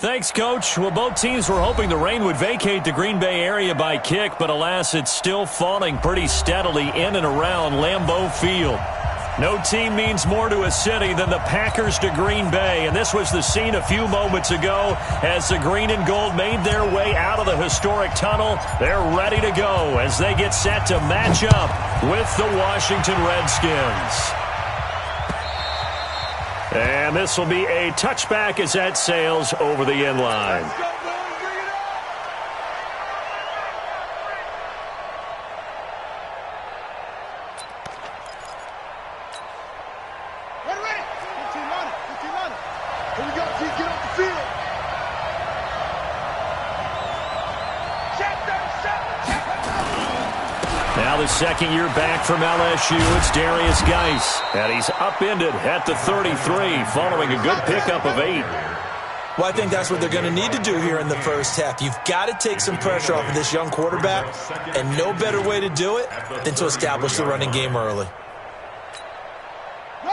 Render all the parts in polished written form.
Thanks, Coach. Well, both teams were hoping the rain would vacate the Green Bay area by kick, but alas, it's still falling pretty steadily in and around Lambeau Field. No team means more to a city than the Packers to Green Bay, and this was the scene a few moments ago as the green and gold made their way out of the historic tunnel. They're ready to go as they get set to match up with the Washington Redskins. And this will be a touchback as that sails over the end line. Now the second year back from LSU, it's Darius Geis. And he's upended at the 33 following a good pickup of 8. Well, I think that's what they're going to need to do here in the first half. You've got to take some pressure off of this young quarterback, and no better way to do it than to establish the running game early.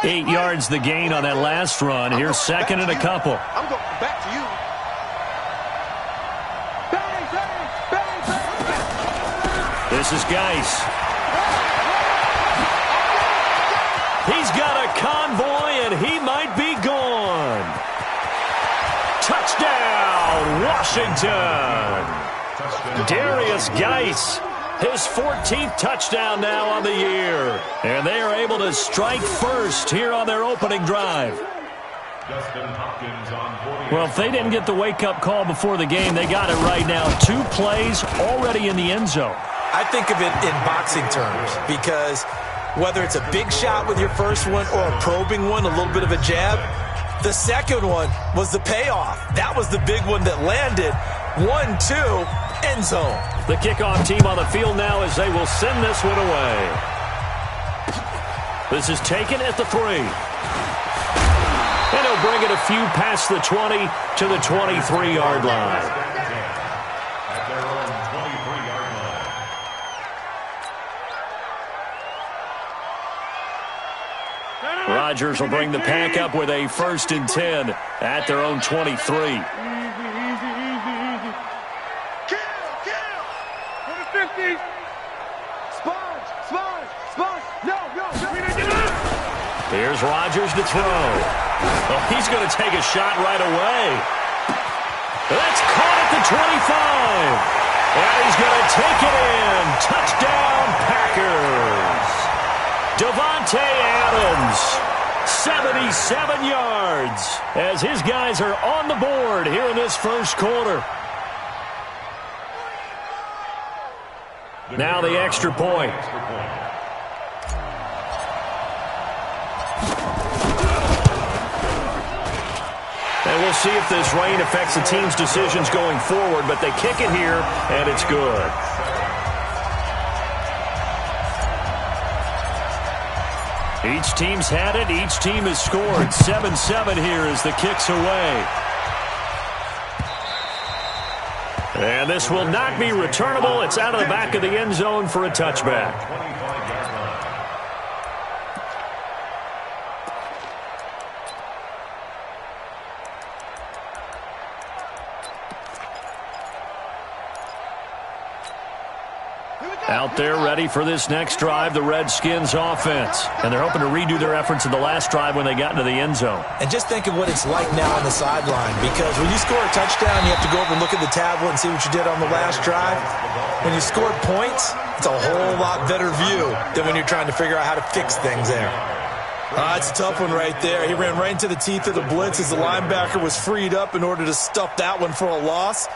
8 yards the gain on that last run. Here's second and a couple. I'm going back to you. This is Geis. He's got a convoy, and he might be gone. Touchdown, Washington. Darius Geis, his 14th touchdown now on the year. And they are able to strike first here on their opening drive. Well, if they didn't get the wake-up call before the game, they got it right now. 2 plays already in the end zone. I think of it in boxing terms because whether it's a big shot with your first one or a probing one, a little bit of a jab, the second one was the payoff. That was the big one that landed. 1-2, end zone. The kickoff team on the field now as they will send this one away. This is taken at the 3. And he'll bring it a few past the 20 to the 23-yard line. Rodgers will bring the pack up with a 1st and 10 at their own 23. Easy. Kill. For the 50. Sponge. No. Here's Rodgers to throw. Oh, he's going to take a shot right away. That's caught at the 25. And he's going to take it in. Touchdown, Packers. Davante Adams, 77 yards, as his guys are on the board here in this first quarter. Now the extra point. And we'll see if this rain affects the team's decisions going forward, but they kick it here, and it's good. Each team's had it. Each team has scored. 7-7 here as the kick's away. And this will not be returnable. It's out of the back of the end zone for a touchback. Out there ready for this next drive, the Redskins offense. And they're hoping to redo their efforts in the last drive when they got into the end zone. And just think of what it's like now on the sideline, because when you score a touchdown, you have to go over and look at the tablet and see what you did on the last drive. When you scored points, it's a whole lot better view than when you're trying to figure out how to fix things there. It's a tough one right there. He ran right into the teeth of the blitz as the linebacker was freed up in order to stuff that one for a loss.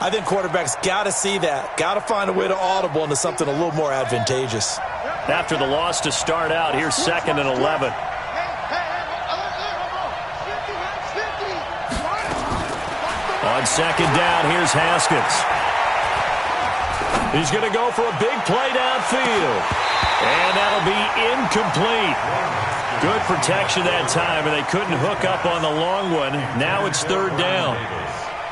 I think quarterbacks got to see that. Got to find a way to audible into something a little more advantageous. After the loss to start out, here's 2nd and 11. On 2nd down, here's Haskins. He's going to go for a big play downfield. And that'll be incomplete. Good protection that time, and they couldn't hook up on the long one. Now it's 3rd down.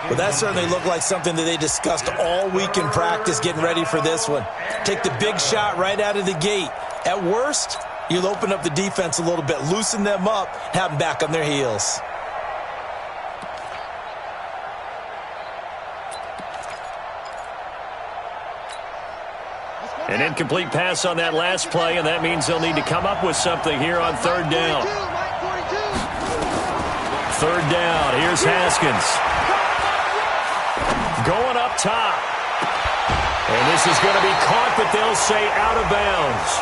Well, that certainly looked like something that they discussed all week in practice getting ready for this one. Take the big shot right out of the gate. At worst, you'll open up the defense a little bit, loosen them up, have them back on their heels. An incomplete pass on that last play, and that means they'll need to come up with something here on third down. Third down, here's Haskins. Going up top. And this is going to be caught, but they'll say out of bounds.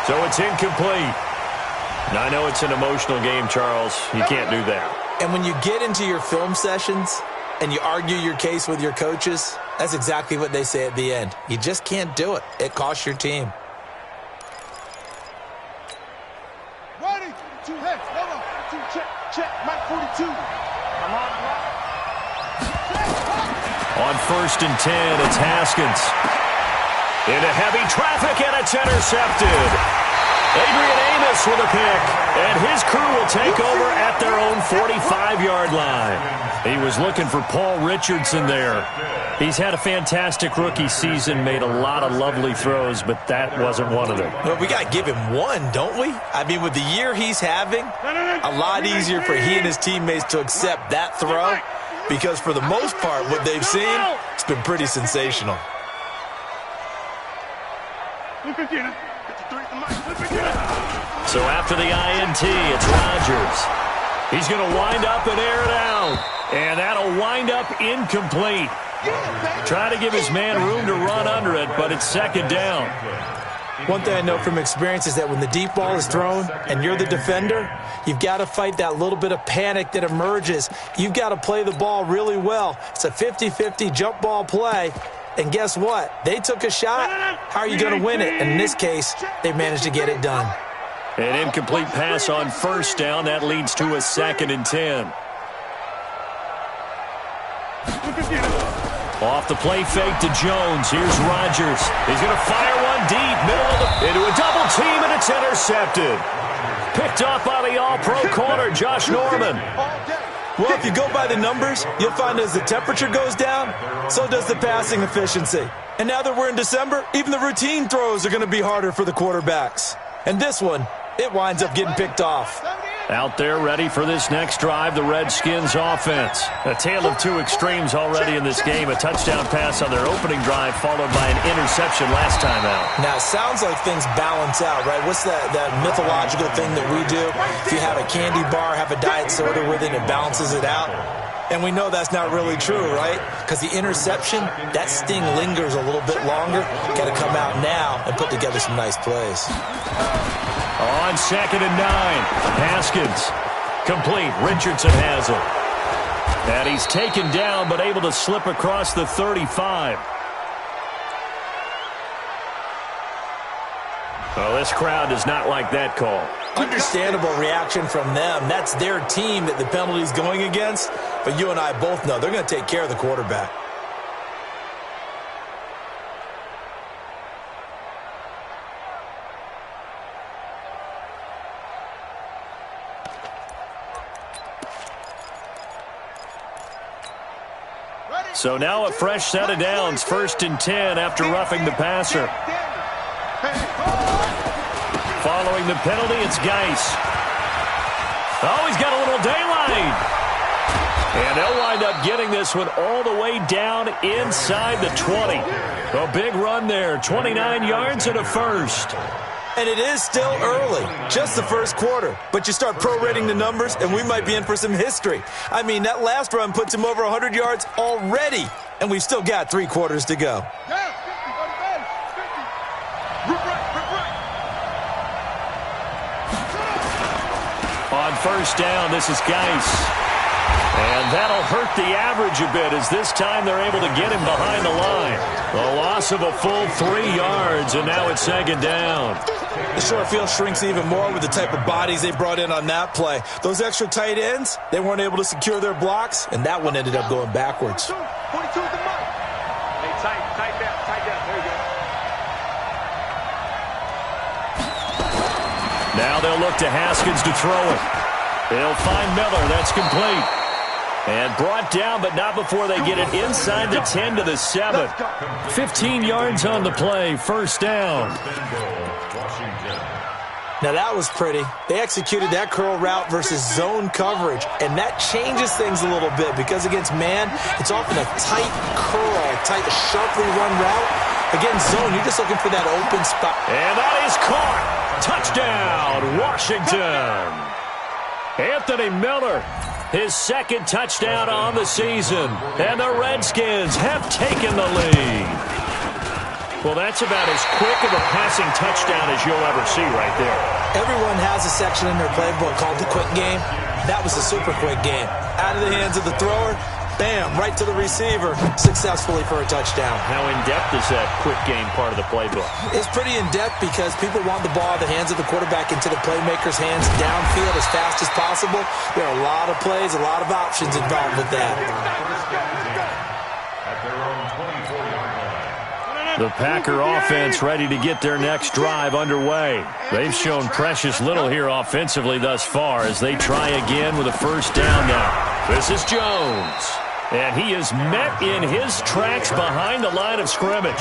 So it's incomplete. Now, I know it's an emotional game, Charles. You can't do that. And when you get into your film sessions and you argue your case with your coaches, that's exactly what they say at the end. You just can't do it. It costs your team. Ready? 2 heads. Hold on. 2, check. Mike 42. Come on. On 1st and 10, it's Haskins. Into heavy traffic, and it's intercepted. Adrian Amos with a pick, and his crew will take over at their own 45-yard line. He was looking for Paul Richardson there. He's had a fantastic rookie season, made a lot of lovely throws, but that wasn't one of them. Well, we got to give him one, don't we? I mean, with the year he's having, a lot easier for he and his teammates to accept that throw, because for the most part, what they've seen, it's been pretty sensational. So after the INT, it's Rodgers. He's going to wind up and air it out. And that'll wind up incomplete. Trying to give his man room to run under it, but it's second down. One thing I know from experience is that when the deep ball is thrown and you're the defender, you've got to fight that little bit of panic that emerges. You've got to play the ball really well. It's a 50-50 jump ball play. And guess what? They took a shot. How are you going to win it? And in this case, they managed to get it done. An incomplete pass on first down. That leads to a 2nd and 10. Off the play fake to Jones. Here's Rodgers. He's going to fire one deep. Middle of the, into a double team, and it's intercepted. Picked up by the all-pro corner, Josh Norman. Well, if you go by the numbers, you'll find as the temperature goes down, so does the passing efficiency. And now that we're in December, even the routine throws are going to be harder for the quarterbacks. And this one, it winds up getting picked off. Out there ready for this next drive, the Redskins offense. A tale of two extremes already in this game. A touchdown pass on their opening drive, followed by an interception last time out. Now, it sounds like things balance out, right? What's that mythological thing that we do? If you have a candy bar, have a diet soda with it, it balances it out. And we know that's not really true, right? Because the interception, that sting lingers a little bit longer. Got to come out now and put together some nice plays. On 2nd and 9, Haskins. Complete. Richardson has it. And he's taken down, but able to slip across the 35. Well, this crowd does not like that call. Understandable reaction from them. That's their team that the penalty's going against. But you and I both know they're going to take care of the quarterback. So now a fresh set of downs, 1st and 10 after roughing the passer. Following the penalty, it's Geis. Oh, he's got a little daylight. And they'll wind up getting this one all the way down inside the 20. A big run there, 29 yards and a first. And it is still early, just the first quarter. But you start prorating the numbers, and we might be in for some history. I mean, that last run puts him over 100 yards already, and we've still got 3 quarters to go. On first down, this is Geis. And that'll hurt the average a bit as this time they're able to get him behind the line. A loss of a full 3 yards, and now it's 2nd down. The short field shrinks even more with the type of bodies they brought in on that play. Those extra tight ends, they weren't able to secure their blocks, and that one ended up going backwards. 42 at the mark. Hey, tight down. There you go. Now they'll look to Haskins to throw it. They'll find Miller. That's complete. And brought down, but not before they get it inside the 10 to the 7. 15 yards on the play. First down. Now that was pretty. They executed that curl route versus zone coverage, and that changes things a little bit because against man, it's often a tight curl, tight, sharply run route. Against zone, you're just looking for that open spot. And that is caught. Touchdown, Washington. Anthony Miller, his second touchdown on the season. And the Redskins have taken the lead. Well, that's about as quick of a passing touchdown as you'll ever see right there. Everyone has a section in their playbook called the quick game. That was a super quick game. Out of the hands of the thrower, bam, right to the receiver, successfully for a touchdown. How in-depth is that quick game part of the playbook? It's pretty in-depth because people want the ball in the hands of the quarterback into the playmaker's hands downfield as fast as possible. There are a lot of plays, a lot of options involved with that. The Packer offense ready to get their next drive underway. They've shown precious little here offensively thus far as they try again with a first down now. This is Jones. And he is met in his tracks behind the line of scrimmage.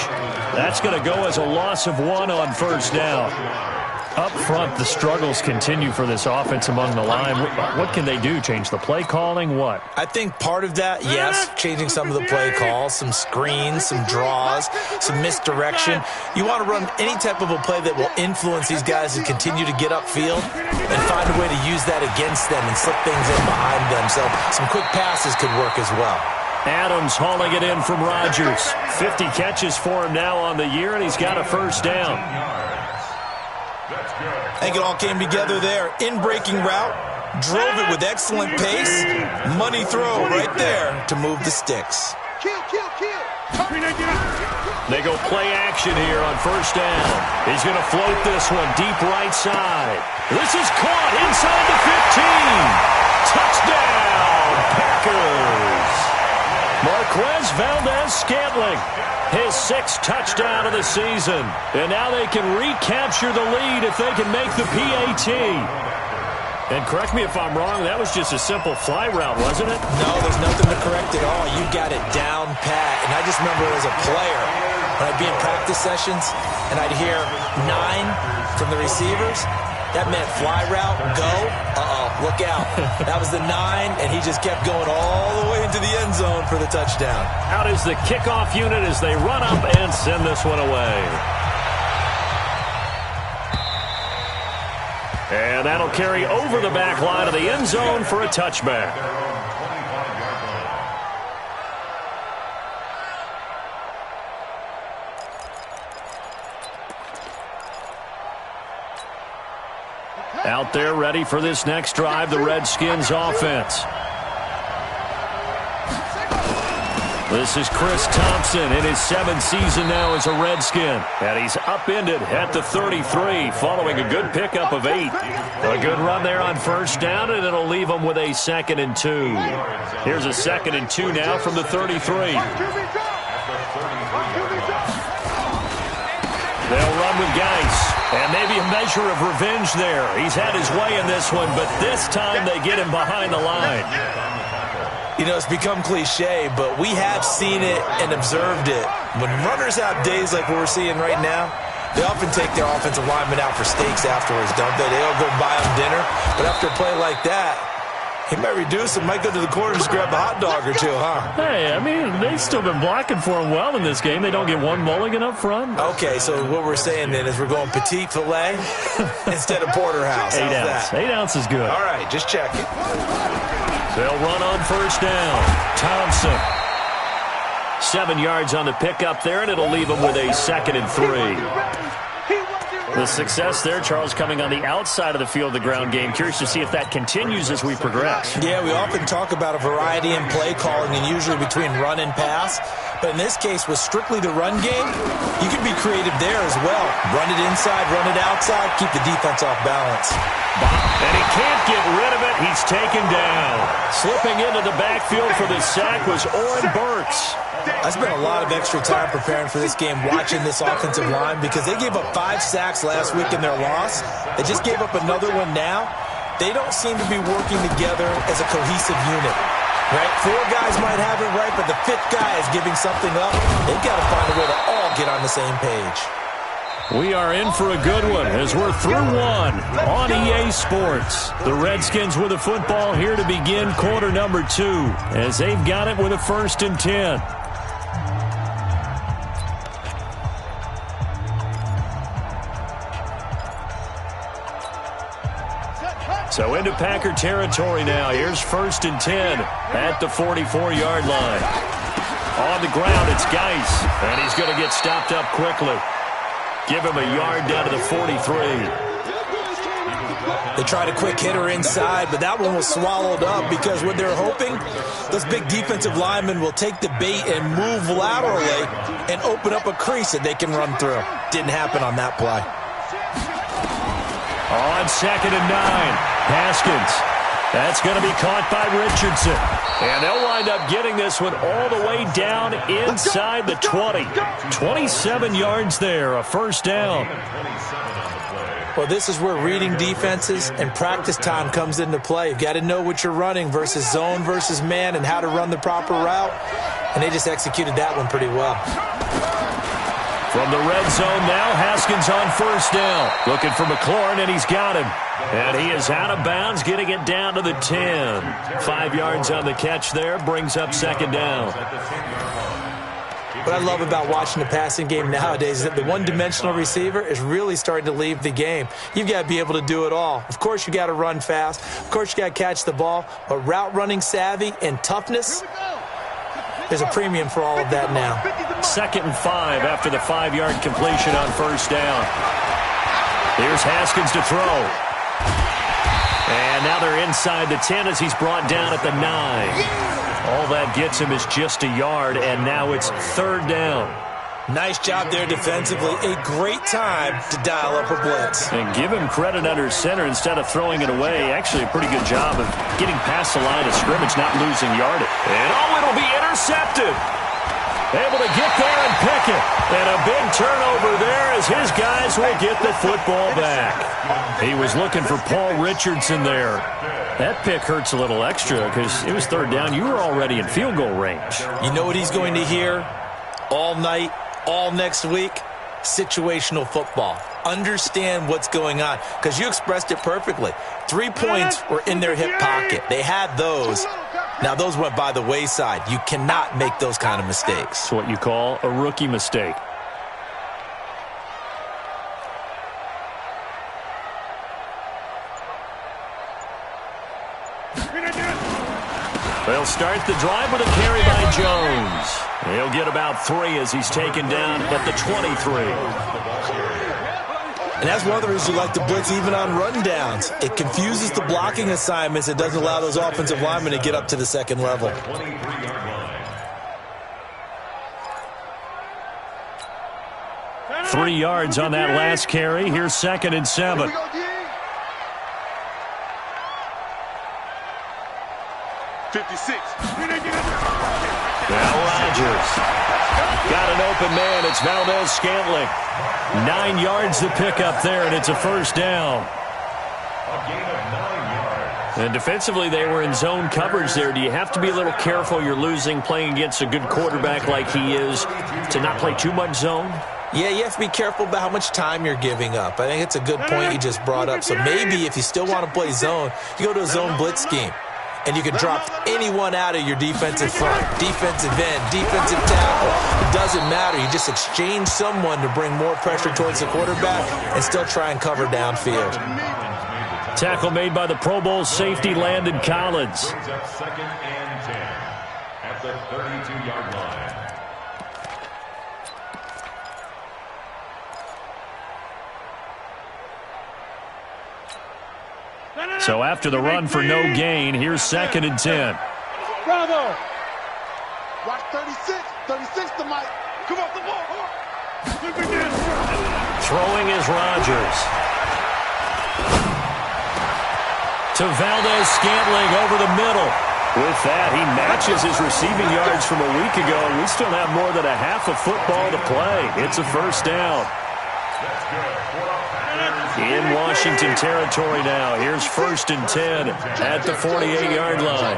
That's going to go as a loss of 1 on first down. Up front, the struggles continue for this offense among the line. What can they do? Change the play calling? What? I think part of that, yes, changing some of the play calls, some screens, some draws, some misdirection. You want to run any type of a play that will influence these guys to continue to get upfield and find a way to use that against them and slip things in behind them. So some quick passes could work as well. Adams hauling it in from Rodgers. 50 catches for him now on the year, and he's got a first down. I think it all came together there. In-breaking route, drove it with excellent pace. Money throw right there to move the sticks. They go play action here on first down. He's going to float this one deep right side. This is caught inside the 15. Touchdown, Packers. Marquez Valdez-Scantling, his 6th touchdown of the season. And now they can recapture the lead if they can make the PAT. And correct me if I'm wrong, that was just a simple fly route, wasn't it? No, there's nothing to correct at all. You got it down pat. And I just remember as a player, when I'd be in practice sessions and I'd hear 9 from the receivers, that meant fly route, go, look out. That was the 9, and he just kept going all the way into the end zone for the touchdown. Out is the kickoff unit as they run up and send this one away. And that'll carry over the back line of the end zone for a touchback. Out there ready for this next drive, the Redskins offense. This is Chris Thompson in his 7th season now as a Redskin. And he's upended at the 33 following a good pickup of 8. A good run there on first down, and it'll leave him with a 2nd and 2. Here's a 2nd and 2 now from the 33. They'll run with Geis. And maybe a measure of revenge there. He's had his way in this one, but this time they get him behind the line. You know, it's become cliche, but we have seen it and observed it. When runners have days like what we're seeing right now, they often take their offensive linemen out for steaks afterwards, don't they? They'll go buy them dinner, but after a play like that, he might reduce him, might go to the corner and just grab a hot dog or 2, huh? Hey, I mean, they've still been blocking for him well in this game. They don't get one mulligan up front. Okay, so what we're saying then is we're going petite filet instead of porterhouse. 8 ounce. 8 ounce is good. All right, just check it. They'll run on first down. Thompson. 7 yards on the pickup there, and it'll leave him with a 2nd and 3. The success there, Charles, coming on the outside of the field, the ground game. Curious to see if that continues as we progress. Yeah, we often talk about a variety in play calling and usually between run and pass. But in this case, with strictly the run game, you can be creative there as well. Run it inside, run it outside, keep the defense off balance. And he can't get rid of it. He's taken down. Slipping into the backfield for the sack was Oren Burks. I spent a lot of extra time preparing for this game watching this offensive line because they gave up 5 sacks last week in their loss. They just gave up another one now. They don't seem to be working together as a cohesive unit. Right? 4 guys might have it right, but the 5th guy is giving something up. They've got to find a way to all get on the same page. We are in for a good one as we're through 1 on EA Sports. The Redskins with the football here to begin quarter number 2 as they've got it with a 1st and 10. So into Packer territory now. Here's 1st and 10 at the 44-yard line. On the ground, it's Geis, and he's going to get stopped up quickly. Give him a yard down to the 43. They tried a quick hitter inside, but that one was swallowed up because what they're hoping, those big defensive linemen will take the bait and move laterally and open up a crease that they can run through. Didn't happen on that play. On 2nd and 9, Haskins. That's going to be caught by Richardson. And they'll wind up getting this one all the way down inside the 20. 27 yards there, a 1st down. Well, this is where reading defenses and practice time comes into play. You've got to know what you're running versus zone versus man and how to run the proper route. And they just executed that one pretty well. From the red zone now, Haskins on 1st down. Looking for McLaurin, and he's got him. And he is out of bounds, getting it down to the 10. 5 yards on the catch there, brings up 2nd down. What I love about watching the passing game nowadays is that the one-dimensional receiver is really starting to leave the game. You've got to be able to do it all. Of course, you got to run fast. Of course, you got to catch the ball. But route running savvy and toughness, there's a premium for all of that now. 2nd and 5 after the 5-yard completion on 1st down. Here's Haskins to throw. And now they're inside the 10 as he's brought down at the 9. All that gets him is just a yard, and now it's 3rd down. Nice job there defensively. A great time to dial up a blitz. And give him credit under center instead of throwing it away. Actually, a pretty good job of getting past the line of scrimmage, not losing yardage. And it'll be intercepted. Able to get there and pick it. And a big turnover there as his guys will get the football back. He was looking for Paul Richardson there. That pick hurts a little extra because it was 3rd down. You were already in field goal range. You know what he's going to hear all night, all next week? Situational football. Understand what's going on because you expressed it perfectly. 3 points were in their hip pocket. They had those. Now, those went by the wayside. You cannot make those kind of mistakes. It's what you call a rookie mistake. They'll start the drive with a carry by Jones. He'll get about 3 as he's taken down at the 23. And that's one of the reasons you like to blitz even on rundowns. It confuses the blocking assignments. It doesn't allow those offensive linemen to get up to the 2nd level. Three yards on that last carry. Here's 2nd and 7. Now Rodgers. Got an open man. It's Valdez-Scantling. 9 yards to pick up there, and it's a 1st down. And defensively, they were in zone coverage there. Do you have to be a little careful you're losing playing against a good quarterback like he is to not play too much zone? Yeah, you have to be careful about how much time you're giving up. I think it's a good point you just brought up. So maybe if you still want to play zone, you go to a zone blitz scheme. And you can drop anyone out of your defensive front, defensive end, defensive tackle. It doesn't matter. You just exchange someone to bring more pressure towards the quarterback and still try and cover downfield. Tackle made by the Pro Bowl safety Landon Collins. 2nd and 10 at the 32-yard line. So after the run for no gain, here's 2nd and 10. Bravo. Watch 36. 36 to Mike. Come on, the ball. Throwing is Rodgers. To Valdez-Scantling over the middle. With that, he matches his receiving yards from a week ago, and we still have more than a half of football to play. It's a 1st down. In Washington territory now. Here's 1st and 10 at the 48-yard line.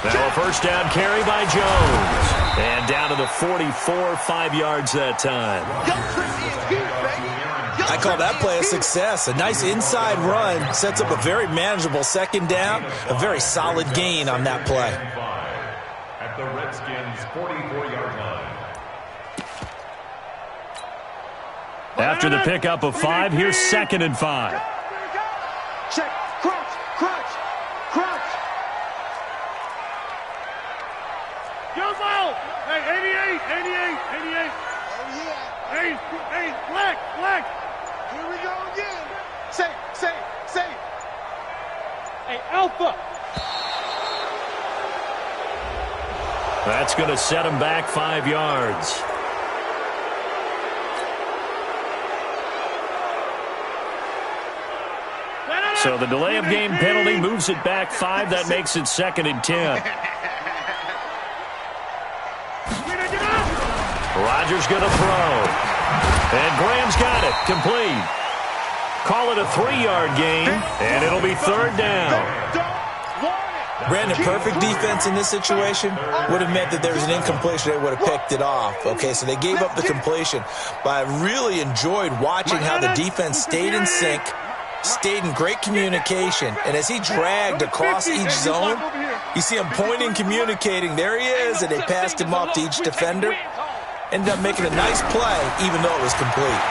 Now a 1st down carry by Jones. And down to the 44, 5 yards that time. I call that play a success. A nice inside run sets up a very manageable 2nd down. A very solid gain on that play. At the Redskins' 44-yard line. After the pickup of 5, here's 2nd and 5. Check. Crunch. Crunch. Crunch. Young ball. Hey, 88. 88. 88. Oh, yeah. Hey, black. Here we go again. Say. Hey, Alpha. That's going to set him back 5 yards. So the delay of game penalty moves it back 5. That makes it 2nd and 10. Rodgers going to throw. And Graham's got it. Complete. Call it a 3-yard gain, and it'll be 3rd down. Brandon, perfect defense in this situation would have meant that there was an incompletion. They would have picked it off. Okay, so they gave up the completion. But I really enjoyed watching how the defense stayed in sync, stayed in great communication, and as he dragged across each zone, you see him pointing, communicating. There he is, and they passed him off to each defender. Ended up making a nice play, even though it was complete.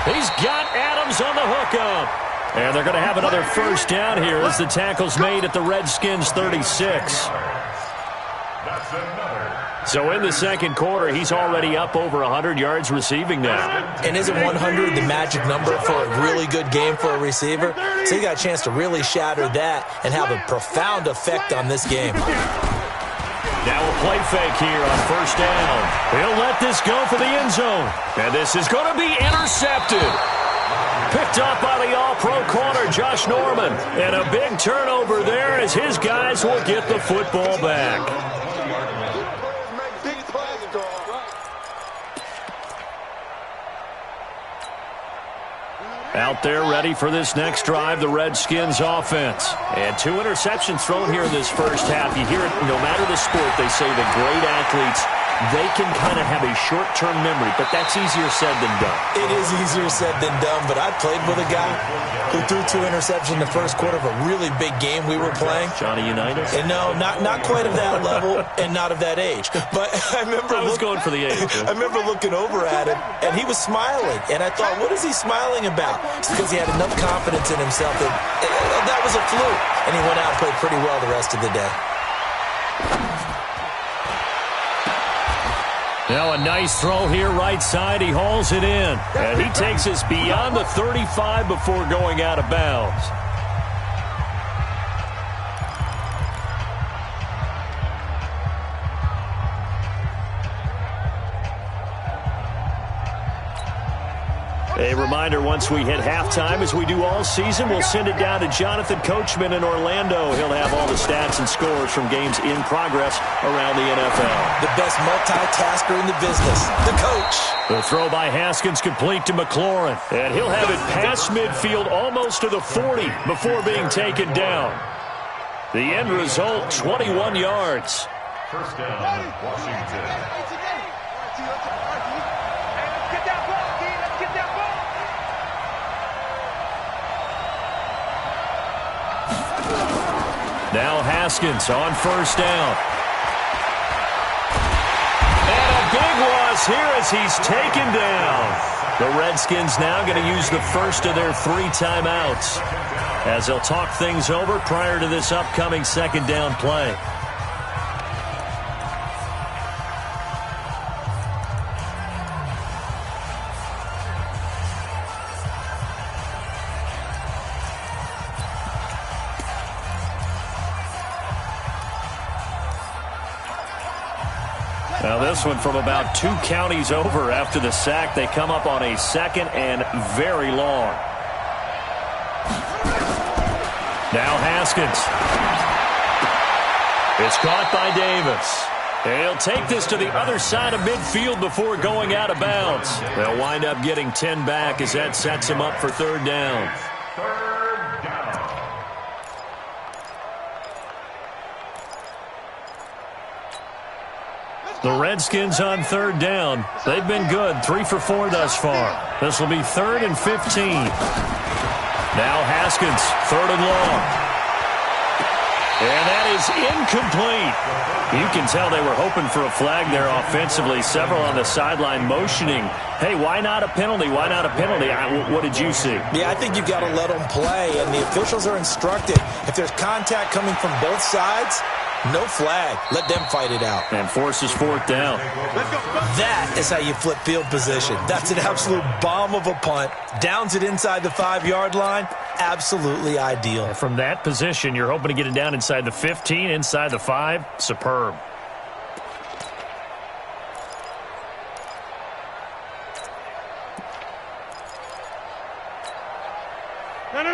He's got Adams on the hookup. And they're going to have another 1st down here as the tackle's made at the Redskins 36. So in the 2nd quarter, he's already up over 100 yards receiving now. And isn't 100 the magic number for a really good game for a receiver? So he got a chance to really shatter that and have a profound effect on this game. Now a play fake here on 1st down. He'll let this go for the end zone. And this is going to be intercepted. Picked up by the all-pro corner, Josh Norman. And a big turnover there as his guys will get the football back. Out there ready for this next drive, the Redskins offense. And 2 interceptions thrown here in this first half. You hear it, no matter the sport, they say the great athletes, they can kind of have a short-term memory, but that's easier said than done. It is easier said than done, but I played with a guy who threw 2 interceptions in the first quarter of a really big game we were playing. Johnny Unitas? And no, not quite of that level and not of that age. But I remember I was going for the age. I remember looking over at him, and he was smiling. And I thought, what is he smiling about? It's because he had enough confidence in himself that was a fluke. And he went out and played pretty well the rest of the day. Now a nice throw here right side. He hauls it in. And he takes us beyond the 35 before going out of bounds. A reminder, once we hit halftime, as we do all season, we'll send it down to Jonathan Coachman in Orlando. He'll have all the stats and scores from games in progress around the NFL. The best multitasker in the business, the coach. The throw by Haskins complete to McLaurin. And he'll have it past midfield almost to the 40 before being taken down. The end result, 21 yards. 1st down, Washington. Now Haskins on 1st down. And a big loss here as he's taken down. The Redskins now going to use the first of their 3 timeouts as they'll talk things over prior to this upcoming 2nd down play. Now this one from about 2 counties over after the sack. They come up on a 2nd and very long. Now Haskins. It's caught by Davis. He'll take this to the other side of midfield before going out of bounds. They'll wind up getting 10 back as that sets him up for 3rd down. The Redskins on 3rd down. They've been good, 3 for 4 thus far. This will be 3rd and 15. Now Haskins, 3rd and long. And that is incomplete. You can tell they were hoping for a flag there offensively. Several on the sideline motioning, hey, why not a penalty? Why not a penalty? What did you see? Yeah, I think you've got to let them play, and the officials are instructed. If there's contact coming from both sides, no flag. Let them fight it out. And forces fourth down. That is how you flip field position. That's an absolute bomb of a punt. Downs it inside the 5-yard line. Absolutely ideal. And from that position, you're hoping to get it down inside the 15, inside the 5. Superb.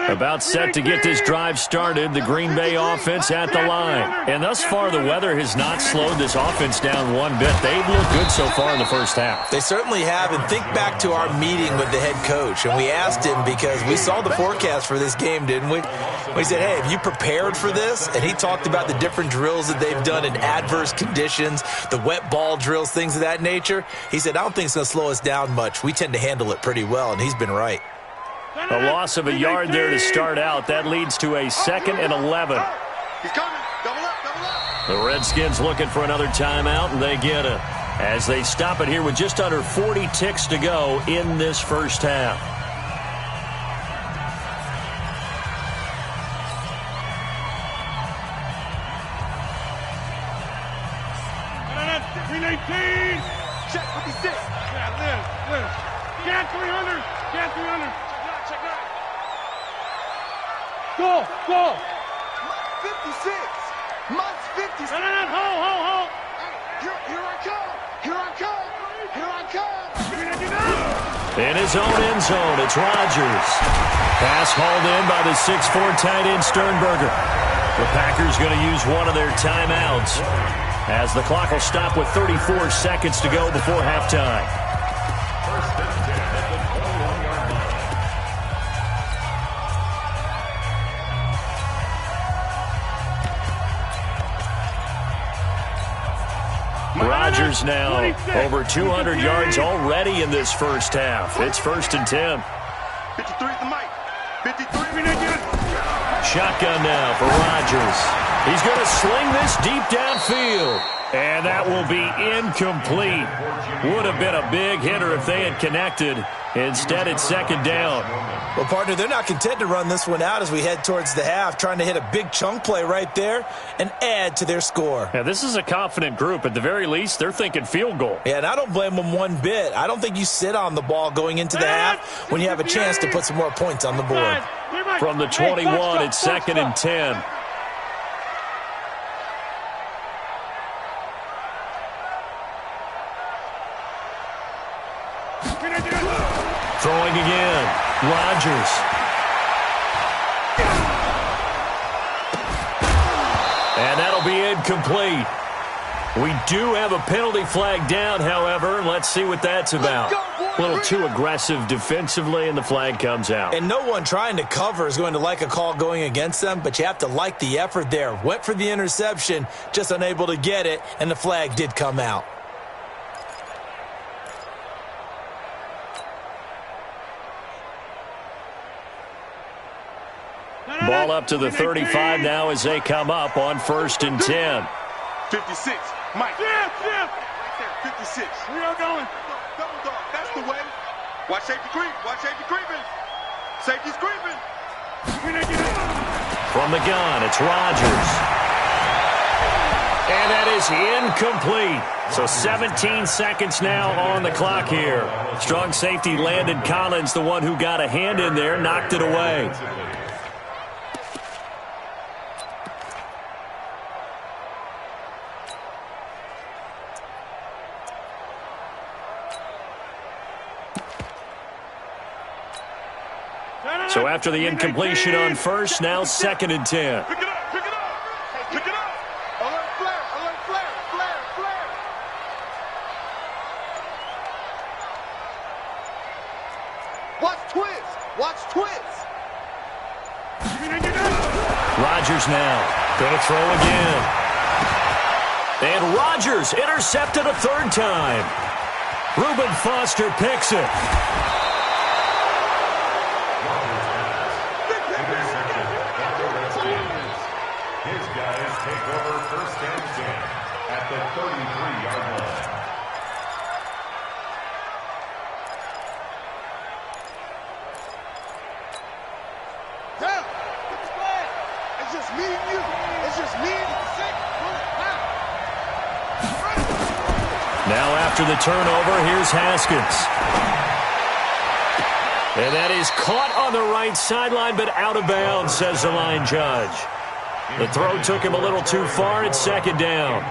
About set to get this drive started, the Green Bay offense at the line. And thus far, the weather has not slowed this offense down one bit. They've looked good so far in the first half. They certainly have. And think back to our meeting with the head coach. And we asked him, because we saw the forecast for this game, didn't we? We said, hey, have you prepared for this? And he talked about the different drills that they've done in adverse conditions, the wet ball drills, things of that nature. He said, I don't think it's going to slow us down much. We tend to handle it pretty well, and he's been right. A loss of a yard there to start out. That leads to a 2nd and 11. He's coming. Double up, double up. The Redskins looking for another timeout, and they get it as they stop it here with just under 40 ticks to go in this first half. Check 56. Yeah, live. Can 300. Can 300. Check that. Go. 56. Month's 56. No. Hold. Here I come. In his own end zone, it's Rodgers. Pass hauled in by the 6'4" tight end Sternberger. The Packers going to use one of their timeouts as the clock will stop with 34 seconds to go before halftime. Rodgers now over 200 yards already in this first half. It's 1st and 10. 53 is the mic. 53. Shotgun now for Rodgers. He's going to sling this deep downfield. And that will be incomplete. Would have been a big hitter if they had connected. Instead, it's 2nd down. Well, partner, they're not content to run this one out as we head towards the half, trying to hit a big chunk play right there and add to their score. Yeah, this is a confident group. At the very least, they're thinking field goal. Yeah, and I don't blame them one bit. I don't think you sit on the ball going into the half when you have a chance to put some more points on the board. From the 21, it's 2nd and 10. Throwing again. Rodgers. And that'll be incomplete. We do have a penalty flag down, however. Let's see what that's about. A little too aggressive defensively, and the flag comes out. And no one trying to cover is going to like a call going against them, but you have to like the effort there. Went for the interception, just unable to get it, and the flag did come out. Ball up to the 35 now as they come up on 1st and 10. 56. Mike. Yeah. 56. We are going. Double dog. That's the way. Watch safety creep. Watch safety creeping. Safety's creeping. From the gun, it's Rodgers. And that is incomplete. So 17 seconds now on the clock here. Strong safety Landon Collins, the one who got a hand in there, knocked it away. So after the incompletion on 1st, now 2nd and 10. Pick it up. Alert flare. Watch twist. Rodgers now going to throw again. And Rodgers intercepted a 3rd time. Reuben Foster picks it. his guys take over 1st and 10 at the 33-yard line. Down. It's just me and you. It's just me and you. Now after the turnover, here's Haskins. And that is caught on the right sideline, but out of bounds, says the line judge. The throw took him a little too far. It's 2nd down.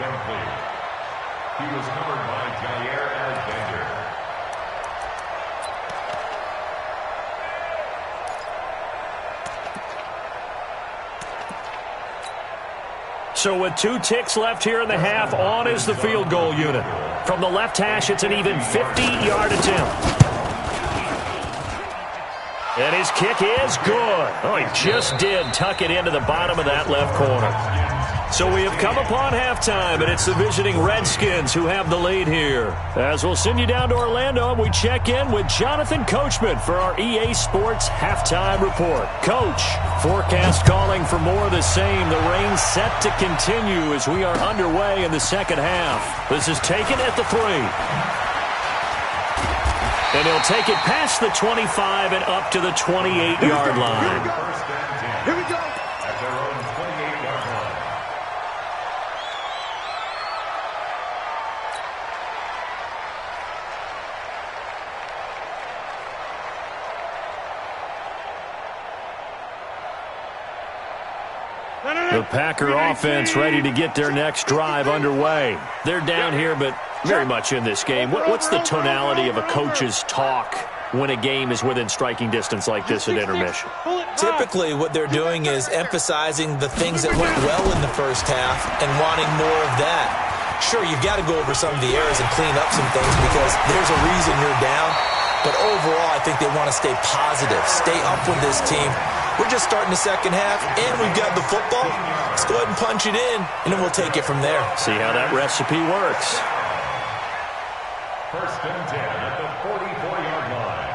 He was covered by Jair Alexander. So with 2 ticks left here in the half, on is the field goal unit. From the left hash, it's an even 50-yard attempt. And his kick is good. Oh, he just did tuck it into the bottom of that left corner. So we have come upon halftime, and it's the visiting Redskins who have the lead here. As we'll send you down to Orlando, we check in with Jonathan Coachman for our EA Sports Halftime Report. Coach, forecast calling for more of the same. The rain set to continue as we are underway in the second half. This is taken at the 3. And he'll take it past the 25 and up to the 28-yard line. Here we go. At their own 28-yard line. The Packer offense ready to get their next drive underway. They're down here, but very much in this game. What's the tonality of a coach's talk when a game is within striking distance like this at intermission? Typically, what they're doing is emphasizing the things that went well in the first half and wanting more of that. Sure, you've got to go over some of the errors and clean up some things because there's a reason you're down. But overall, I think they want to stay positive, stay up with this team. We're just starting the second half, and we've got the football. Let's go ahead and punch it in, and then we'll take it from there. See how that recipe works. 1st and 10 at the 44-yard line.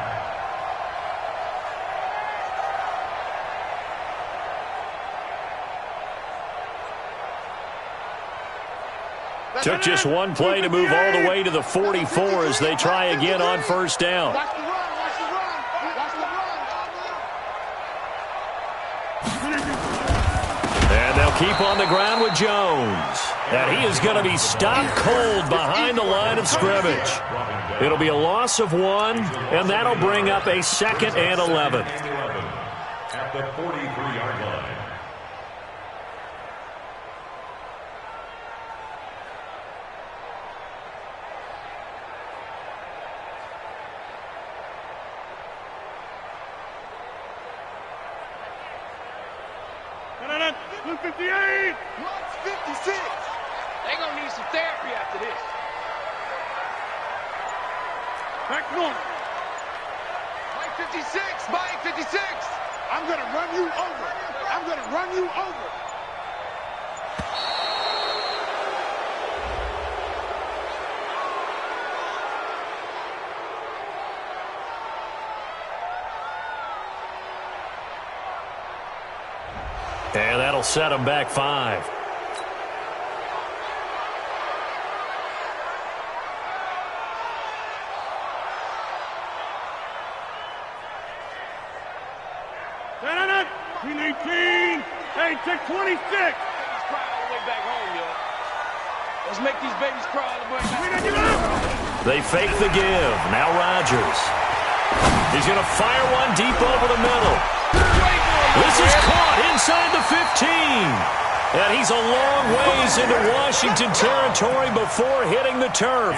Took just one play to move all the way to the 44 as they try again on 1st down. Watch the run. Watch the run. Watch the run. And they'll keep on the ground with Jones. And he is going to be stopped cold behind the line of scrimmage. It'll be a loss of 1, and that'll bring up a 2nd and 11. At the 43-yard line. No. 158. 156. They're going to need some therapy after this. Back north. Mike 56. Mike 56. I'm going to run you over. I'm going to run you over. And that'll set them back 5. No. 18. Hey, take 26. Babies cry all the way back home, yo. Let's make these babies cry all the way back home. They fake the give. Now Rodgers. He's going to fire one deep over the middle. This is caught inside the 15. And he's a long ways into Washington territory before hitting the turf.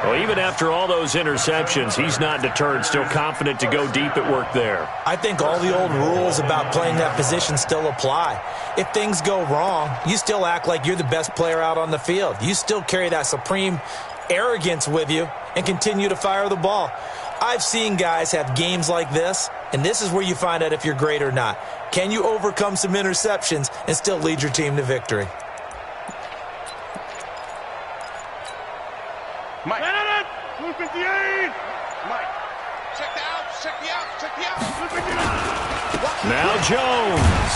Well, even after all those interceptions, he's not deterred, still confident to go deep at work there. I think all the old rules about playing that position still apply. If things go wrong, you still act like you're the best player out on the field. You still carry that supreme arrogance with you and continue to fire the ball. I've seen guys have games like this, and this is where you find out if you're great or not. Can you overcome some interceptions and still lead your team to victory? Mike. 158. Mike. Check the out. Check the out. Check the out. Now Jones.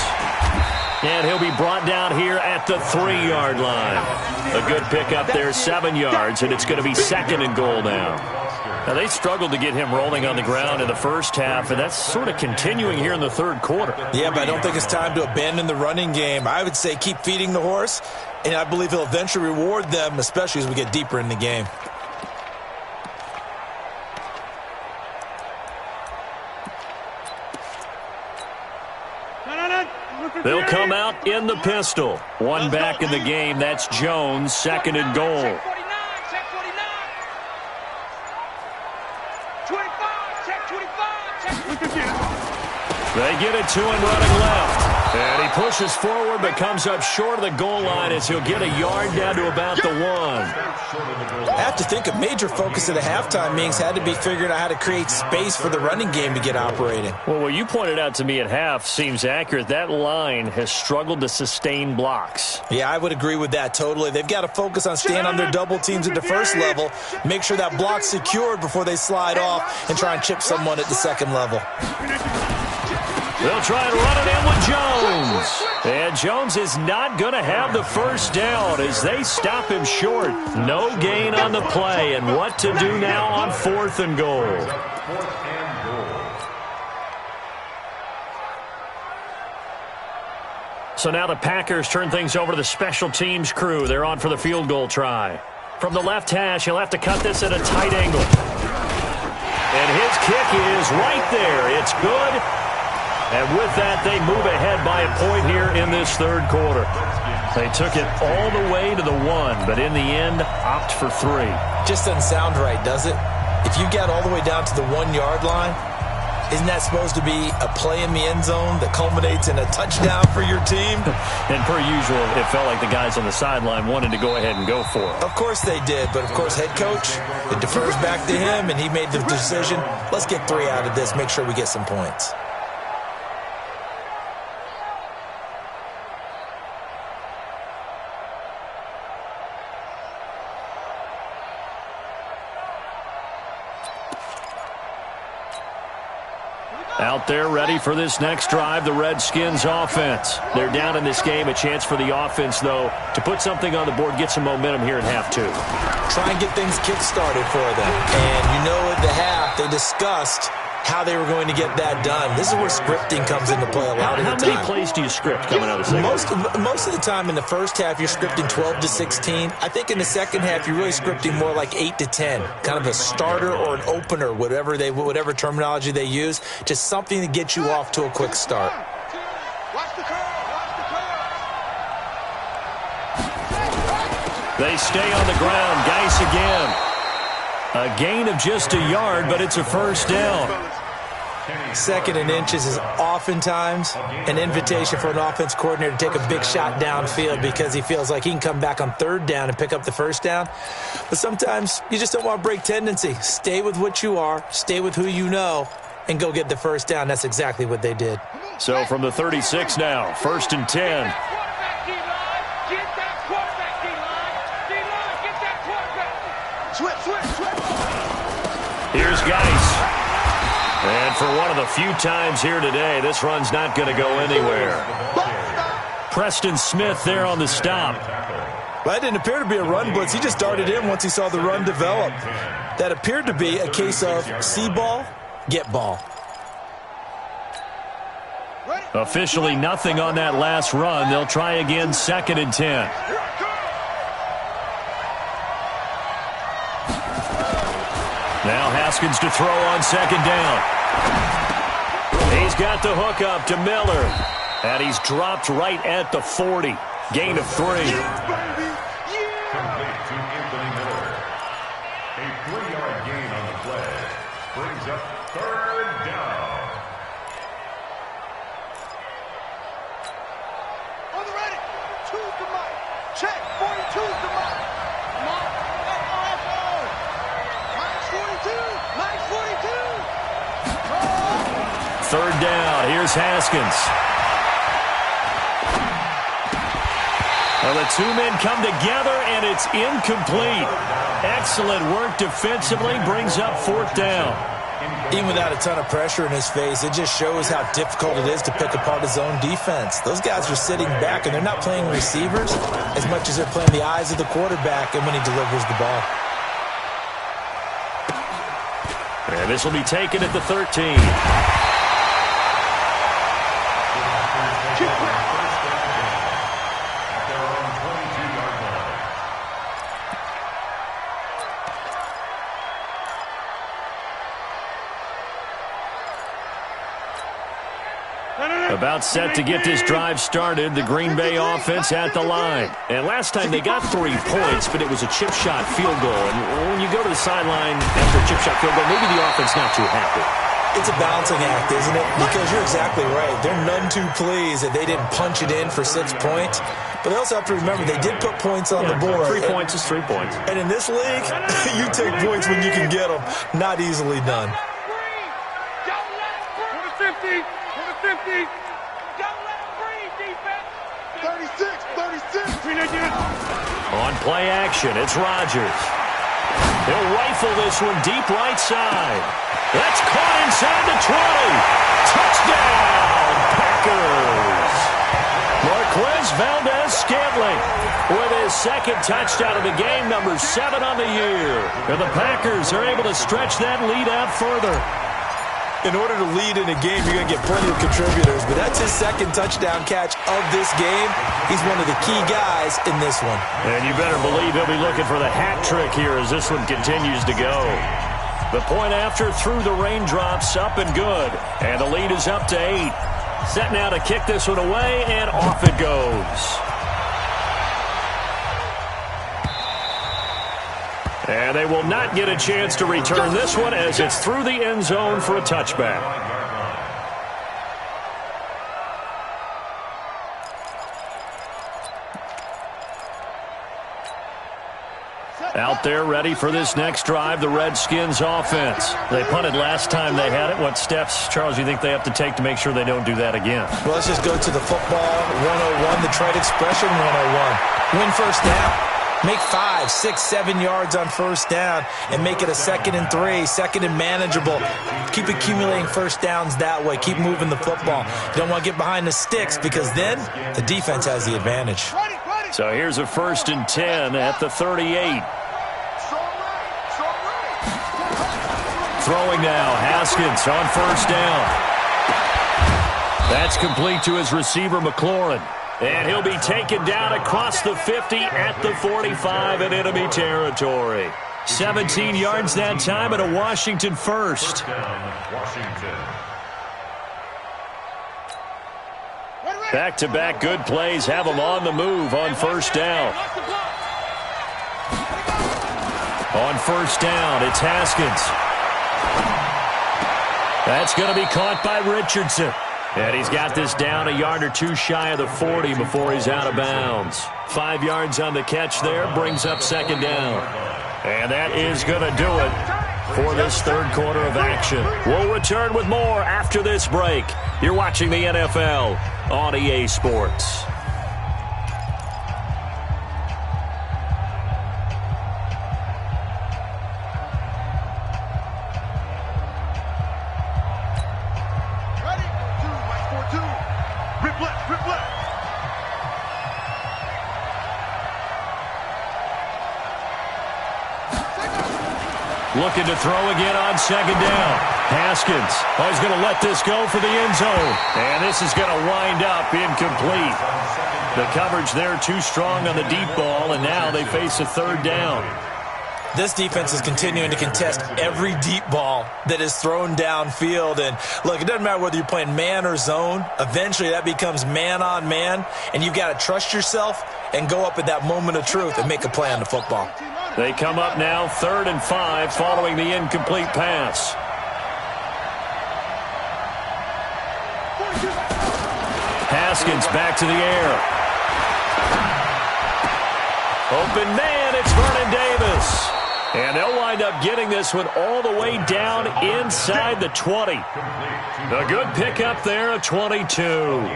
And he'll be brought down here at the 3-yard line. A good pickup there, 7 yards, and it's going to be 2nd and goal now. Now, they struggled to get him rolling on the ground in the first half, and that's sort of continuing here in the third quarter. Yeah, but I don't think it's time to abandon the running game. I would say keep feeding the horse, and I believe he'll eventually reward them, especially as we get deeper in the game. They'll come out in the pistol. One back in the game. That's Jones, 2nd and goal. Check 49. 25. Check 25. They get it to him running left. And he pushes forward but comes up short of the goal line as he'll get a yard down to about the 1. I have to think a major focus of the halftime meetings had to be figuring out how to create space for the running game to get operating. Well, what you pointed out to me at half seems accurate. That line has struggled to sustain blocks. Yeah, I would agree with that totally. They've got to focus on staying on their double teams at the first level, make sure that block's secured before they slide off and try and chip someone at the second level. They'll try and run it in with Jones. And Jones is not going to have the first down as they stop him short. No gain on the play. And what to do now on 4th and goal. So now the Packers turn things over to the special teams crew. They're on for the field goal try. From the left hash, he'll have to cut this at a tight angle. And his kick is right there. It's good. And with that, they move ahead by a point here in this third quarter. They took it all the way to the 1, but in the end, opt for 3. Just doesn't sound right, does it? If you get all the way down to the 1-yard line, isn't that supposed to be a play in the end zone that culminates in a touchdown for your team? And per usual, it felt like the guys on the sideline wanted to go ahead and go for it. Of course they did, but of course head coach, it defers back to him, and he made the decision, let's get 3 out of this, make sure we get some points. Out there ready for this next drive, the Redskins offense. They're down in this game. A chance for the offense, though, to put something on the board, get some momentum here in half 2. Try and get things kick-started for them. And you know at the half, they discussed how they were going to get that done. This is where scripting comes into play a lot of the time. How many plays do you script coming out of the second? Most of the time in the first half, you're scripting 12 to 16. I think in the second half, you're really scripting more like 8 to 10. Kind of a starter or an opener, whatever terminology they use. Just something to get you off to a quick start. Watch the curve. Watch the curve. They stay on the ground. Geis again. A gain of just a yard, but it's a first down. 2nd and inches is oftentimes an invitation for an offense coordinator to take a big shot downfield because he feels like he can come back on 3rd down and pick up the first down. But sometimes you just don't want to break tendency. Stay with what you are, stay with who you know, and go get the first down. That's exactly what they did. So from the 36 now, 1st and 10. Here's Geis. And for one of the few times here today, this run's not going to go anywhere. Preston Smith there on the stop. Well, that didn't appear to be a run blitz. He just darted in once he saw the run develop. That appeared to be a case of see ball, get ball. Officially nothing on that last run. They'll try again, 2nd and 10. Now Haskins to throw on 2nd down. He's got the hook up to Miller. And he's dropped right at the 40. Gain of 3. Complete to Anthony Miller. A 3-yard gain on the play. Brings up 3rd down. On the ready. 2's the mic. Check. 42's the mic. Mike's 42. 3rd down. Here's Haskins. Well, the 2 men come together, and it's incomplete. Excellent work defensively. Brings up 4th down. Even without a ton of pressure in his face, it just shows how difficult it is to pick apart his own defense. Those guys are sitting back, and they're not playing receivers as much as they're playing the eyes of the quarterback and when he delivers the ball. And this will be taken at the 13. About set to get this drive started, the Green Bay offense at the line. And last time they got 3 points, but it was a chip shot field goal. And when you go to the sideline after a chip shot field goal, maybe the offense not too happy. It's a balancing act, isn't it? Because you're exactly right. They're none too pleased that they didn't punch it in for 6 points. But they also have to remember they did put points on the board. 3 points is 3 points. And in this league, you take points when you can get them. Not easily done. 50, 50. 36. On play action, it's Rodgers. He'll rifle this one deep right side. That's caught inside the 20. Touchdown, Packers. Marquez Valdez-Scantling with his second touchdown of the game, number 7 on the year. And the Packers are able to stretch that lead out further. In order to lead in a game, you're going to get plenty of contributors, but that's his second touchdown catch of this game. He's one of the key guys in this one. And you better believe he'll be looking for the hat trick here as this one continues to go. The point after through the raindrops, up and good. And the lead is up to 8. Set now to kick this one away, and off it goes. And they will not get a chance to return this one as it's through the end zone for a touchback. Out there ready for this next drive, the Redskins offense. They punted last time they had it. What steps, Charles, you think they have to take to make sure they don't do that again? Well, let's just go to the football 101, the trade expression 101. Win first down. Make 5, 6, 7 yards on first down and make it a 2nd and 3, 2nd and manageable. Keep accumulating first downs that way. Keep moving the football. You don't want to get behind the sticks because then the defense has the advantage. So here's a 1st and 10 at the 38. Throwing now, Haskins on first down. That's complete to his receiver, McLaurin. And he'll be taken down across the 50 at the 45 in enemy territory. 17 yards that time and a Washington first. Back-to-back good plays have them on the move on first down. On first down, it's Haskins. That's going to be caught by Richardson. And he's got this down a yard or 2 shy of the 40 before he's out of bounds. 5 yards on the catch there, brings up 2nd down. And that is going to do it for this 3rd quarter of action. We'll return with more after this break. You're watching the NFL on EA Sports. Looking to throw again on 2nd down. Haskins. Oh, he's going to let this go for the end zone. And this is going to wind up incomplete. The coverage there too strong on the deep ball, and now they face a 3rd down. This defense is continuing to contest every deep ball that is thrown downfield. And, look, it doesn't matter whether you're playing man or zone. Eventually that becomes man-on-man, and you've got to trust yourself and go up at that moment of truth and make a play on the football. They come up now 3rd and 5 following the incomplete pass. Haskins back to the air. Open man, it's Vernon Davis. And they'll wind up getting this one all the way down inside the 20. A good pickup there of 22.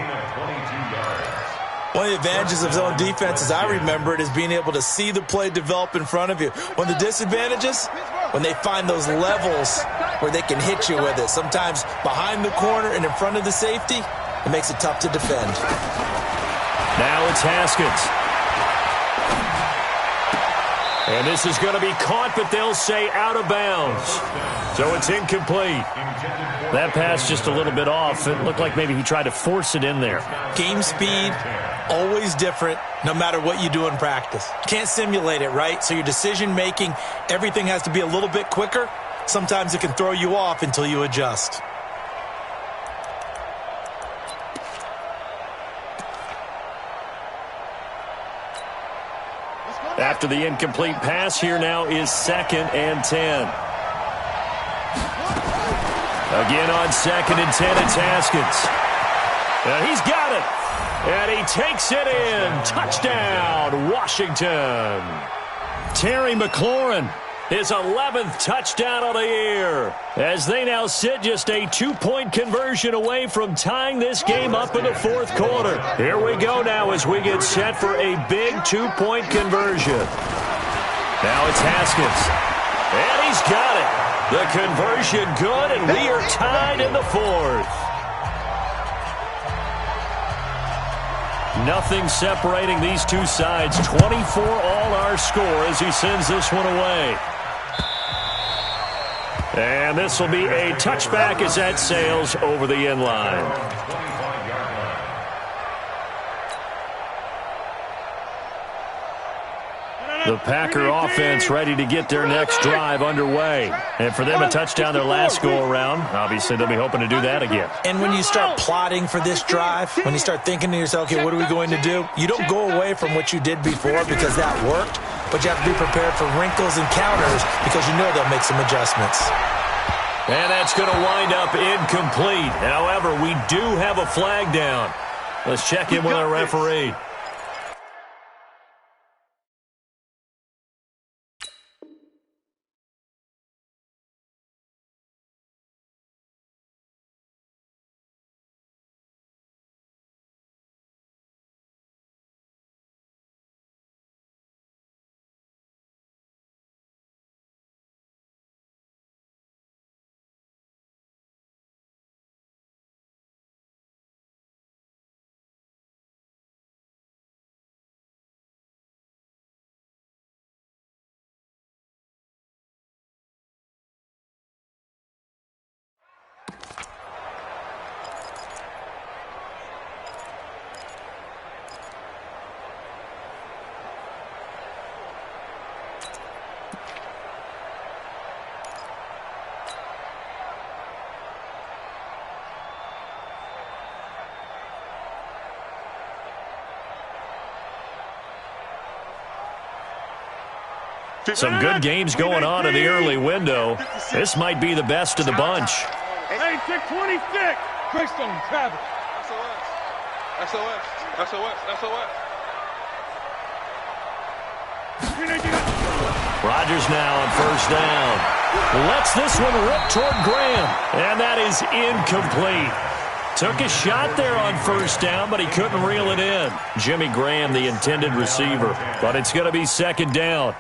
One of the advantages of zone defense, as I remember it, is being able to see the play develop in front of you. One of the disadvantages, when they find those levels where they can hit you with it. Sometimes behind the corner and in front of the safety, it makes it tough to defend. Now it's Haskins. And this is going to be caught, but they'll say out of bounds. So it's incomplete. That pass just a little bit off. It looked like maybe he tried to force it in there. Game speed, always different, no matter what you do in practice. Can't simulate it, right? So your decision-making, everything has to be a little bit quicker. Sometimes it can throw you off until you adjust. After the incomplete pass, here now is 2nd and 10. Again on 2nd and 10, it's Haskins. And he's got it. And he takes it in. Touchdown, Washington. Terry McLaurin, his 11th touchdown of the year, as they now sit just a 2-point conversion away from tying this game up in the 4th quarter. Here we go now as we get set for a big 2-point conversion. Now it's Haskins, and he's got it. The conversion good, and we are tied in the 4th. Nothing separating these two sides. 24 all our score as he sends this one away. And this will be a touchback as that sails over the end line. The Packer offense ready to get their next drive underway. And for them, a touchdown their last go-around. Obviously, they'll be hoping to do that again. And when you start plotting for this drive, when you start thinking to yourself, okay, what are we going to do? You don't go away from what you did before because that worked, but you have to be prepared for wrinkles and counters because you know they'll make some adjustments. And that's going to wind up incomplete. However, we do have a flag down. Let's check in with our referee. Some good games going on in the early window. This might be the best of the bunch. Hey, 626. Christian Travis. SOS. Rodgers now on 1st down. Lets this one rip toward Graham. And that is incomplete. Took a shot there on 1st down, but he couldn't reel it in. Jimmy Graham, the intended receiver. But it's going to be 2nd down.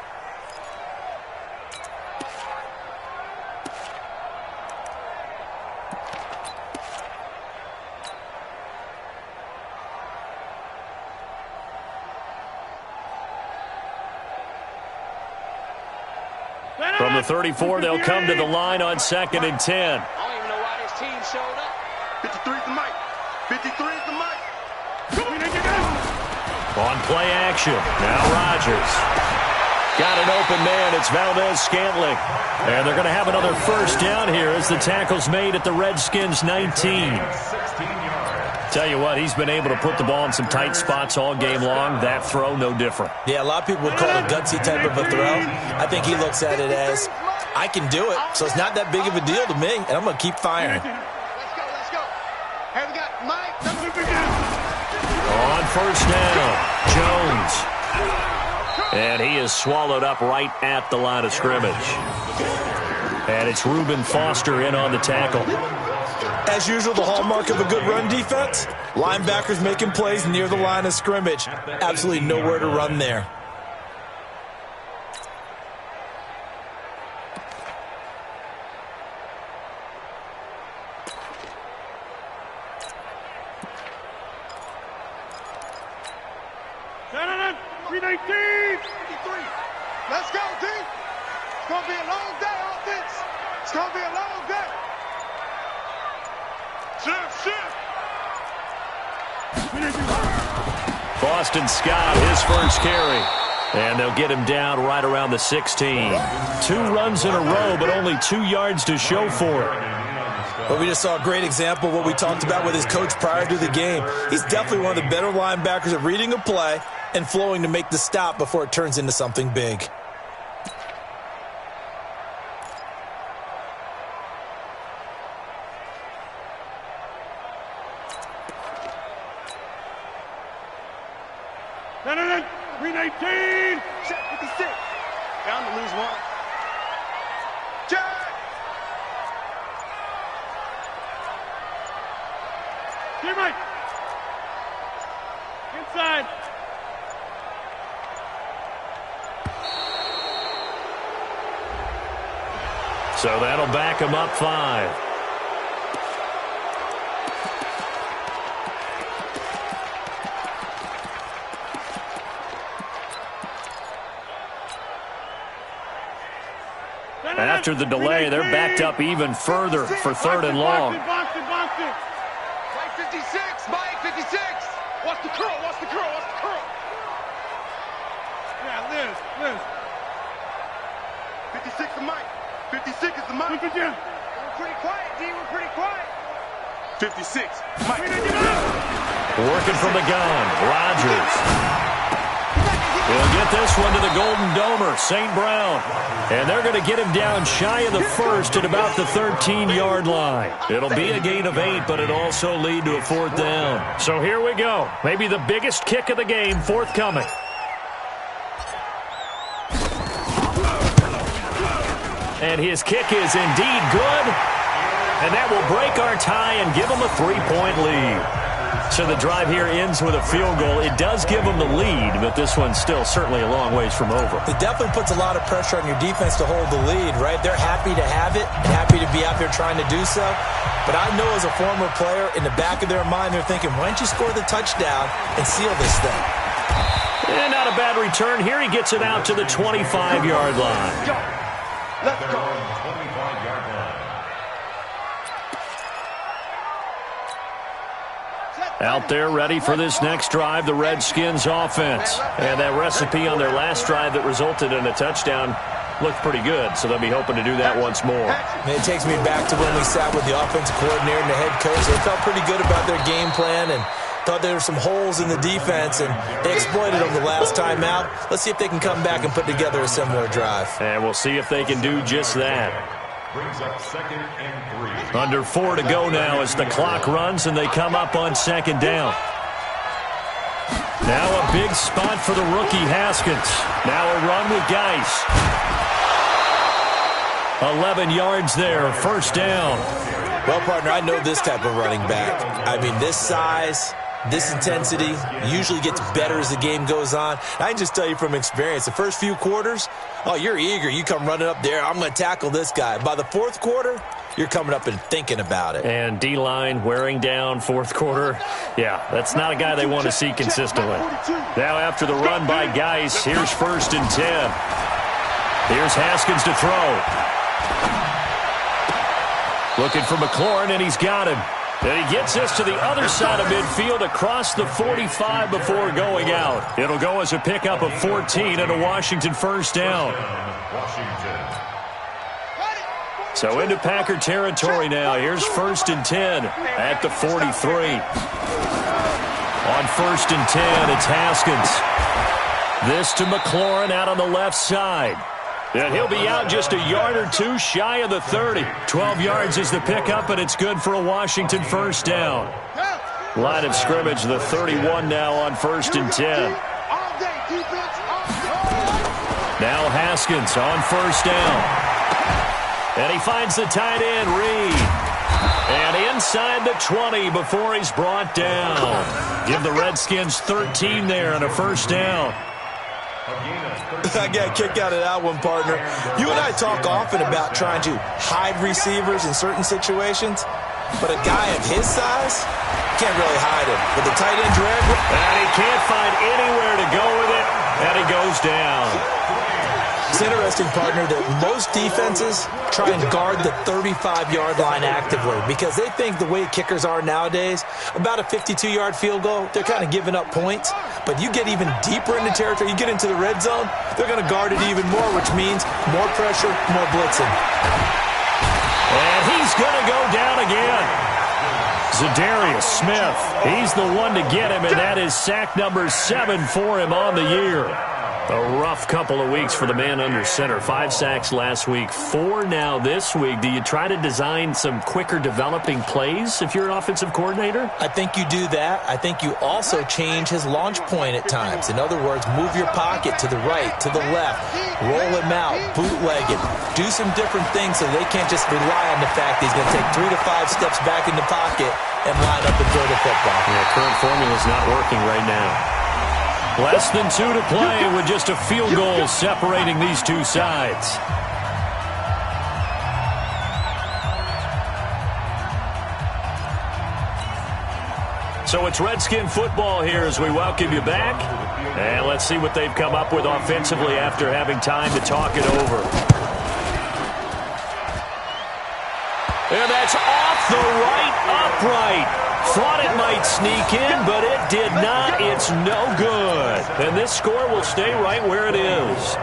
From the 34, they'll come to the line on 2nd and 10. I don't even know why this team showed up. 53's the mic. 53's the mic. On play action. Now Rodgers. Got an open man. It's Valdez-Scantling. And they're going to have another 1st down here as the tackle's made at the Redskins 19. Tell you what, he's been able to put the ball in some tight spots all game long. That throw, no different. Yeah, a lot of people would call it a gutsy type of a throw. I think he looks at it as, I can do it, so it's not that big of a deal to me, and I'm going to keep firing. Let's go. Hey, we got Mike. On 1st down, Jones. And he is swallowed up right at the line of scrimmage. And it's Reuben Foster in on the tackle. As usual, the hallmark of a good run defense, linebackers making plays near the line of scrimmage. Absolutely nowhere to run there. 319. 53. Let's go, D. It's going to be a long day, offense. It's going to be a long day. Shift. Boston Scott, his first carry. And they'll get him down right around the 16. 2 runs in a row, but only 2 yards to show for it. But we just saw a great example of what we talked about with his coach prior to the game. He's definitely one of the better linebackers at reading a play and flowing to make the stop before it turns into something big. No. 319. Set 56. Down to lose 1. Jack. Get right. Inside. So that'll back him up 5. After the delay, they're backed up even further for 3rd and long. Boston. Mike 56. Mike 56. What's the curl? Yeah, Liz. 56 is Mike. 56 is the Mike. Look at you. We're pretty quiet, D. We're pretty quiet. 56. Mike. Working from the gun, Rodgers. He'll get this one to the Golden Domer, St. Brown. And they're going to get him down shy of the 1st at about the 13-yard line. It'll be a gain of 8, but it'll also lead to a 4th down. So here we go. Maybe the biggest kick of the game forthcoming. And his kick is indeed good. And that will break our tie and give them a 3-point lead. So the drive here ends with a field goal. It does give them the lead, but this one's still certainly a long ways from over. It definitely puts a lot of pressure on your defense to hold the lead, right? They're happy to have it and happy to be out there trying to do so. But I know as a former player, in the back of their mind, they're thinking, why don't you score the touchdown and seal this thing? And not a bad return. Here he gets it out to the 25-yard line. Let's go. Out there ready for this next drive, the Redskins offense. And that recipe on their last drive that resulted in a touchdown looked pretty good, so they'll be hoping to do that once more. And it takes me back to when we sat with the offensive coordinator and the head coach. They felt pretty good about their game plan and thought there were some holes in the defense, and they exploited them the last time out. Let's see if they can come back and put together a similar drive. And we'll see if they can do just that. Brings up 2nd and 3. Under 4 to go now as the clock runs and they come up on 2nd down. Now a big spot for the rookie Haskins. Now a run with Geis. 11 yards there, 1st down. Well, partner, I know this type of running back. I mean, this size, this intensity usually gets better as the game goes on. I can just tell you from experience, the first few quarters, oh, you're eager. You come running up there, I'm going to tackle this guy. By the 4th quarter, you're coming up and thinking about it. And D-line wearing down 4th quarter. Yeah, that's not a guy they want to see consistently. Now after the run by Geis, here's 1st and 10. Here's Haskins to throw. Looking for McLaurin, and he's got him. And he gets this to the other side of midfield across the 45 before going out. It'll go as a pickup of 14 and a Washington 1st down. So into Packer territory now. Here's 1st and 10 at the 43. On 1st and 10, it's Haskins. This to McLaurin out on the left side. And he'll be out just a yard or 2 shy of the 30. 12 yards is the pickup, and it's good for a Washington 1st down. Line of scrimmage, the 31 now on 1st and 10. Now Haskins on 1st down. And he finds the tight end, Reed. And inside the 20 before he's brought down. Give the Redskins 13 there and a 1st down. I got a kick out of that one, partner. You and I talk often about trying to hide receivers in certain situations, but a guy of his size can't really hide him. With the tight end drag, and he can't find anywhere to go goes down. It's interesting, partner, that most defenses try and guard the 35-yard line actively because they think the way kickers are nowadays, about a 52-yard field goal, they're kind of giving up points. But you get even deeper into territory, you get into the red zone, they're going to guard it even more, which means more pressure, more blitzing. And he's going to go down again. Zadarius Smith, he's the one to get him, and that is sack number 7 for him on the year. A rough couple of weeks for the man under center. 5 sacks last week, 4 now this week. Do you try to design some quicker developing plays if you're an offensive coordinator? I think you do that. I think you also change his launch point at times. In other words, move your pocket to the right, to the left, roll him out, bootleg it. Do some different things so they can't just rely on the fact that he's going to take 3 to 5 steps back in the pocket and line up and throw the football. Yeah, current formula is not working right now. Less than 2 to play with just a field goal separating these two sides. So it's Redskin football here as we welcome you back. And let's see what they've come up with offensively after having time to talk it over. And that's off the right upright. Thought it might sneak in, but it did not. It's no good. And this score will stay right where it is.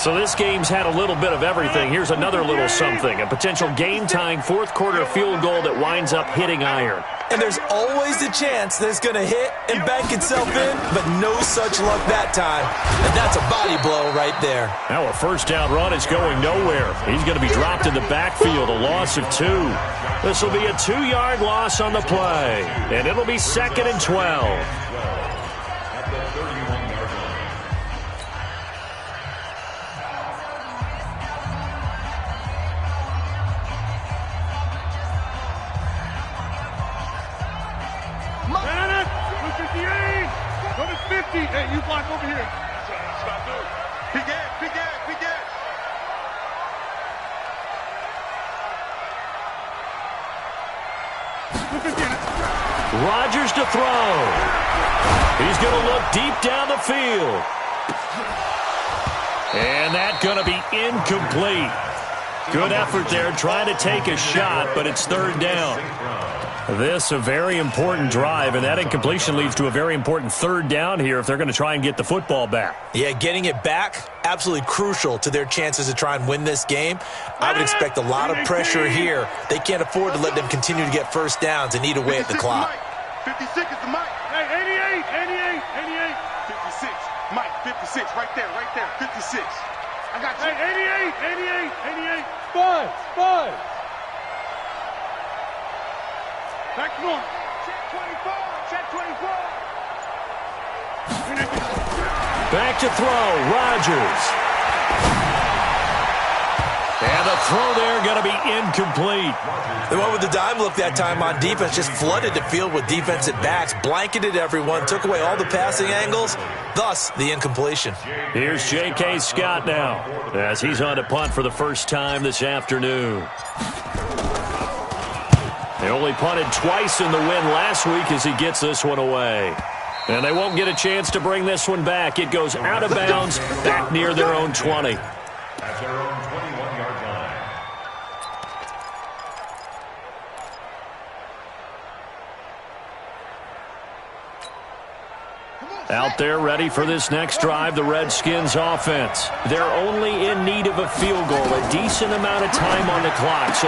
So this game's had a little bit of everything. Here's another little something. A potential game-tying fourth-quarter field goal that winds up hitting iron. And there's always the chance that it's going to hit and bank itself in, but no such luck that time. And that's a body blow right there. Now a first down run is going nowhere. He's going to be dropped in the backfield, a loss of 2. This will be a 2-yard loss on the play, and it'll be 2nd and 12. Hey, you block over here. Stop doing it. Big ass, big ass, big ass. Rodgers to throw. He's going to look deep down the field. And that's going to be incomplete. Good effort there trying to take a shot, but it's 3rd down. This a very important drive, and that incompletion leads to a very important 3rd down here if they're going to try and get the football back. Yeah, getting it back, absolutely crucial to their chances to try and win this game. I would expect a lot of pressure here. They can't afford to let them continue to get first downs and eat away at the clock. 56 is the mic. Hey, 88, 88, 88. 56, Mike, 56, right there, 56. I got you. Hey, 88, 88, 88. Five. Back north. Check 24. Back to throw, Rodgers. And the throw there going to be incomplete. The one with the dime look that time on defense just flooded the field with defensive backs, blanketed everyone, took away all the passing angles, thus the incompletion. Here's J.K. Scott now as he's on to punt for the first time this afternoon. They only punted twice in the win last week as he gets this one away. And they won't get a chance to bring this one back. It goes out of bounds back near their own 20. At their own 21-yard line. Out there ready for this next drive, the Redskins offense. They're only in need of a field goal, a decent amount of time on the clock. So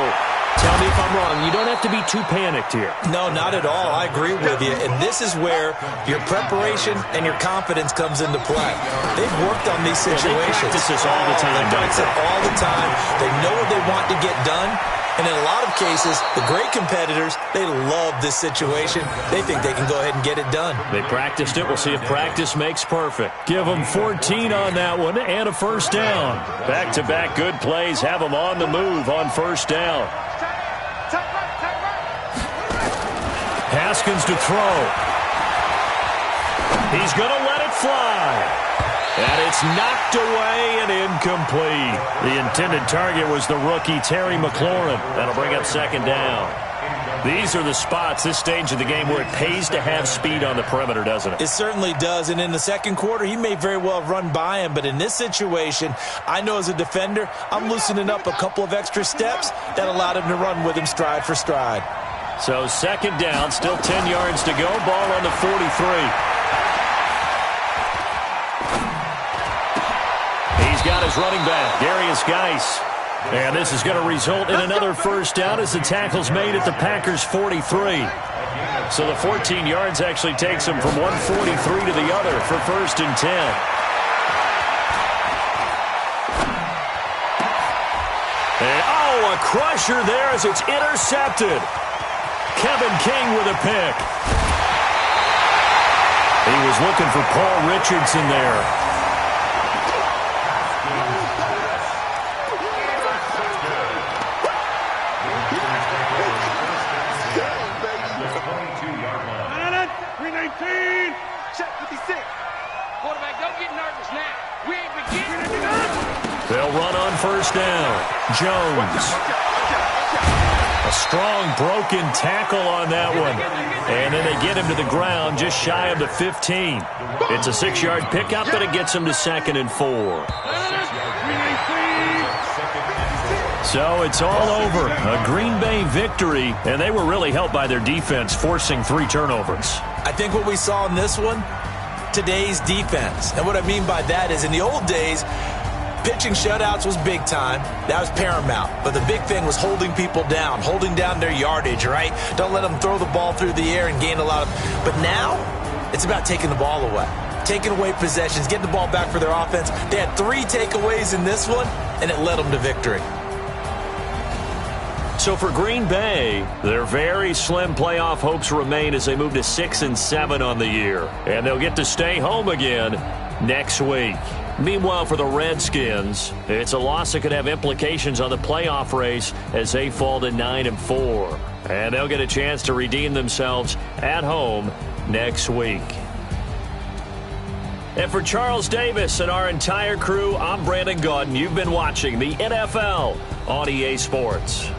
tell me if I'm wrong. You don't have to be too panicked here. No, not at all. I agree with you. And this is where your preparation and your confidence comes into play. They've worked on these situations. They practice this all the time. They practice it all the time. They know what they want to get done. And in a lot of cases, the great competitors, they love this situation. They think they can go ahead and get it done. They practiced it. We'll see if practice makes perfect. Give them 14 on that one and a first down. Back-to-back good plays have them on the move on first down. Haskins to throw. He's going to let it fly. And it's knocked away and incomplete. The intended target was the rookie, Terry McLaurin. That'll bring up second down. These are the spots, this stage of the game, where it pays to have speed on the perimeter, doesn't it? It certainly does, and in the second quarter, he may very well have run by him, but in this situation, I know as a defender, I'm loosening up a couple of extra steps that allowed him to run with him stride for stride. So second down, still 10 yards to go, ball on the 43. He's got his running back, Darius Geis. And this is going to result in another first down as the tackle's made at the Packers' 43. So the 14 yards actually takes him from 143 to the other for first and 10. And, oh, a crusher there as it's intercepted. Kevin King with a pick. He was looking for Paul Richardson there. They'll run on first down. Jones. A strong broken tackle on that one. And then they get him to the ground just shy of the 15. It's a 6-yard pickup, and it gets him to 2nd and 4. So it's all over. A Green Bay victory, and they were really helped by their defense, forcing 3 turnovers. I think what we saw in this one, today's defense. And what I mean by that is in the old days, pitching shutouts was big time. That was paramount. But the big thing was holding people down, holding down their yardage, right? Don't let them throw the ball through the air and gain a lot of... But now, it's about taking the ball away. Taking away possessions, getting the ball back for their offense. They had 3 takeaways in this one, and it led them to victory. So for Green Bay, their very slim playoff hopes remain as they move to 6-7 on the year. And they'll get to stay home again next week. Meanwhile, for the Redskins, it's a loss that could have implications on the playoff race as they fall to 9-4. And they'll get a chance to redeem themselves at home next week. And for Charles Davis and our entire crew, I'm Brandon Gaudin. You've been watching the NFL on EA Sports.